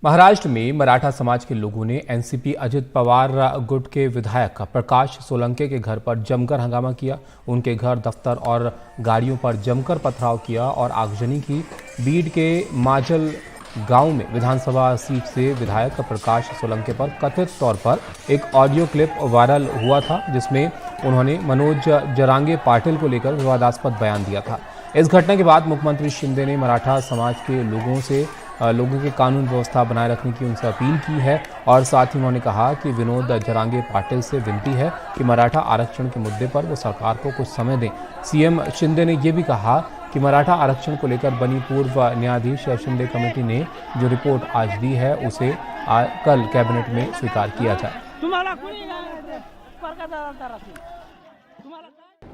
महाराष्ट्र में मराठा समाज के लोगों ने एनसीपी अजित पवार गुट के विधायक प्रकाश सोलंके के घर पर जमकर हंगामा किया। उनके घर, दफ्तर और गाड़ियों पर जमकर पथराव किया और आगजनी की। बीड के माजल गांव में विधानसभा सीट से विधायक प्रकाश सोलंके पर कथित तौर पर एक ऑडियो क्लिप वायरल हुआ था, जिसमें उन्होंने मनोज जरांगे पाटिल को लेकर विवादास्पद बयान दिया था। इस घटना के बाद मुख्यमंत्री शिंदे ने मराठा समाज के लोगों के कानून व्यवस्था बनाए रखने की उनसे अपील की है और साथ ही उन्होंने कहा कि विनोद जरांगे पाटिल से विनती है कि मराठा आरक्षण के मुद्दे पर वो सरकार को कुछ समय दें। सीएम शिंदे ने ये भी कहा कि मराठा आरक्षण को लेकर बनी पूर्व न्यायाधीश शिंदे कमेटी ने जो रिपोर्ट आज दी है उसे कल कैबिनेट में स्वीकार किया जाए।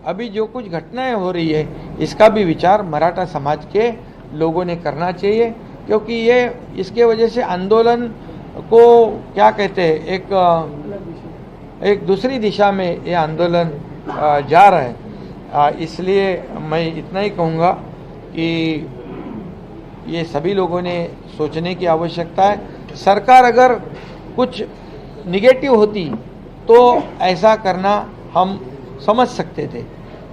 अभी जो कुछ घटनाएं हो रही है इसका भी विचार मराठा समाज के लोगों ने करना चाहिए, क्योंकि ये इसके वजह से आंदोलन को क्या कहते हैं एक दूसरी दिशा में ये आंदोलन जा रहा है। इसलिए मैं इतना ही कहूँगा कि ये सभी लोगों ने सोचने की आवश्यकता है। सरकार अगर कुछ निगेटिव होती तो ऐसा करना हम समझ सकते थे,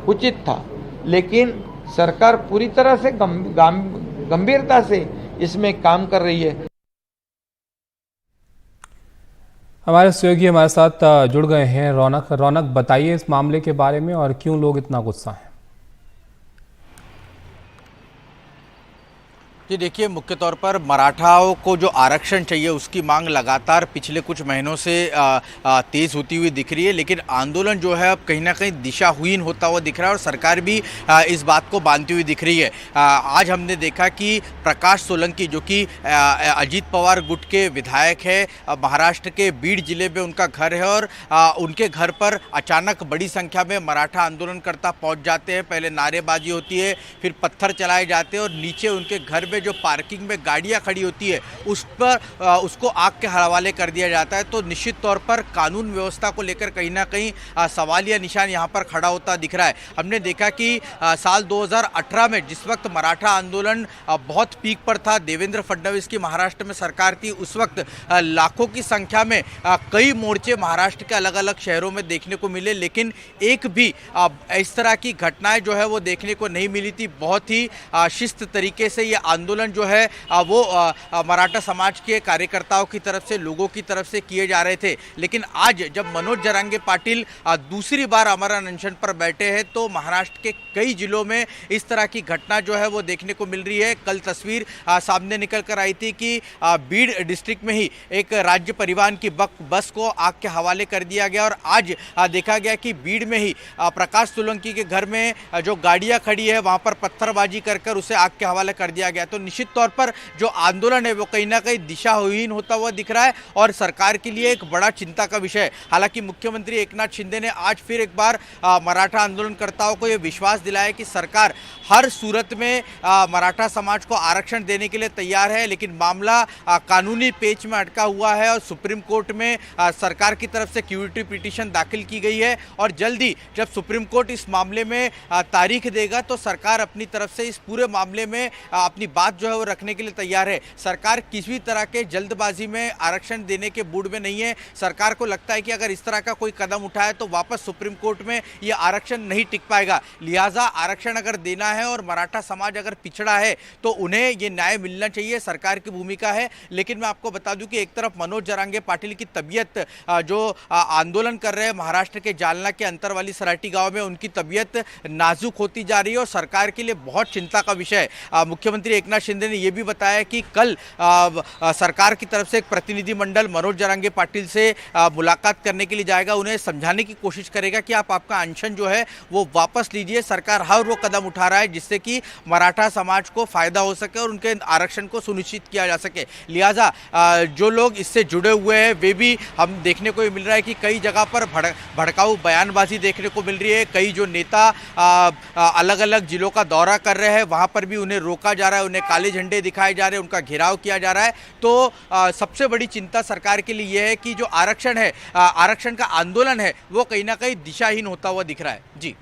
उचित था, लेकिन सरकार पूरी तरह से गंभीरता से इसमें काम कर रही है। हमारे सहयोगी हमारे साथ जुड़ गए हैं। रौनक, बताइए इस मामले के बारे में और क्यों लोग इतना गुस्सा हैं। जी देखिए, मुख्य तौर पर मराठाओं को जो आरक्षण चाहिए उसकी मांग लगातार पिछले कुछ महीनों से तेज़ होती हुई दिख रही है, लेकिन आंदोलन जो है अब कहीं ना कहीं दिशाहीन होता हुआ दिख रहा है और सरकार भी इस बात को मानती हुई दिख रही है। आज हमने देखा कि प्रकाश सोलंकी जो कि अजित पवार गुट के विधायक है, महाराष्ट्र के बीड जिले में उनका घर है और उनके घर पर अचानक बड़ी संख्या में मराठा आंदोलनकर्ता पहुँच जाते हैं। पहले नारेबाजी होती है, फिर पत्थर चलाए जाते हैं और नीचे उनके घर में जो पार्किंग में गाड़ियां खड़ी होती है उस पर उसको आग के हवाले कर दिया जाता है। तो निश्चित तौर पर कानून व्यवस्था को लेकर कहीं ना कहीं सवालिया निशान यहां पर खड़ा होता दिख रहा है। हमने देखा कि साल 2018 में जिस वक्त मराठा आंदोलन बहुत पीक पर था, देवेंद्र फडणवीस की महाराष्ट्र में सरकार थी, उस वक्त लाखों की संख्या में कई मोर्चे महाराष्ट्र के अलग अलग शहरों में देखने को मिले, लेकिन एक भी इस तरह की घटनाएं जो है वो देखने को नहीं मिली थी। बहुत ही शिस्त तरीके से ये आंदोलन जो है वो मराठा समाज के कार्यकर्ताओं की तरफ से, लोगों की तरफ से किए जा रहे थे। लेकिन आज जब मनोज जरांगे पाटिल दूसरी बार अमरण अनशन पर बैठे हैं तो महाराष्ट्र के कई जिलों में इस तरह की घटना जो है वो देखने को मिल रही है। कल तस्वीर सामने निकल कर आई थी कि बीड डिस्ट्रिक्ट में ही एक राज्य परिवहन की बस को आग के हवाले कर दिया गया और आज देखा गया कि बीड में ही प्रकाश सोलंकी के घर में जो गाड़ियां खड़ी है वहां पर पत्थरबाजी कर उसे आग के हवाले कर दिया गया। तो निश्चित तौर पर जो आंदोलन है वो कहीं ना कहीं दिशाहीन होता हुआ दिख रहा है और सरकार के लिए एक बड़ा चिंता का विषय है। हालांकि मुख्यमंत्री एकनाथ शिंदे ने आज फिर एक बार मराठा आंदोलनकर्ताओं को यह विश्वास दिलाया कि सरकार हर सूरत में मराठा समाज को आरक्षण देने के लिए तैयार है, लेकिन मामला कानूनी पेच में अटका हुआ है और सुप्रीम कोर्ट में सरकार की तरफ से क्यूरेटिव पिटीशन दाखिल की गई है और जल्दी जब सुप्रीम कोर्ट इस मामले में तारीख देगा तो सरकार अपनी तरफ से इस पूरे मामले में अपनी बात जो है वो रखने के लिए तैयार है। सरकार किसी भी तरह के जल्दबाजी में आरक्षण देने के मूड में नहीं है। सरकार को लगता है कि अगर इस तरह का कोई कदम उठाए तो वापस सुप्रीम कोर्ट में ये आरक्षण नहीं टिक पाएगा। लिहाजा आरक्षण अगर देना है और मराठा समाज अगर पिछड़ा है तो उन्हें ये न्याय मिलना चाहिए, सरकार की भूमिका है। लेकिन मैं आपको बता दूं कि एक तरफ मनोज जरांगे पाटिल की तबीयत, जो आंदोलन कर रहे हैं महाराष्ट्र के जालना के अंतरवाली सराटी गाँव में, उनकी तबीयत नाजुक होती जा रही है और सरकार के लिए बहुत चिंता का विषय है। मुख्यमंत्री एकनाथ शिंदे ने यह भी बताया कि कल सरकार की तरफ से एक प्रतिनिधि मंडल मनोज जरांगे पाटिल से मुलाकात करने के लिए जाएगा, उन्हें समझाने की कोशिश करेगा कि आपका अनशन जो है वो वापस लीजिए। सरकार हर वो कदम उठा रहा है जिससे कि मराठा समाज को फायदा हो सके और उनके आरक्षण को सुनिश्चित किया जा सके। लिहाजा जो लोग इससे जुड़े हुए हैं वे भी हम देखने को मिल रहा है कि कई जगह पर भड़काऊ बयानबाजी देखने को मिल रही है। कई जो नेता अलग अलग जिलों का दौरा कर रहे हैं वहां पर भी उन्हें रोका जा रहा है, उन्हें काले झंडे दिखाए जा रहे हैं, उनका घेराव किया जा रहा है। तो सबसे बड़ी चिंता सरकार के लिए यह है कि जो आरक्षण है, आरक्षण का आंदोलन है वो कहीं ना कहीं दिशाहीन होता हुआ दिख रहा है। जी।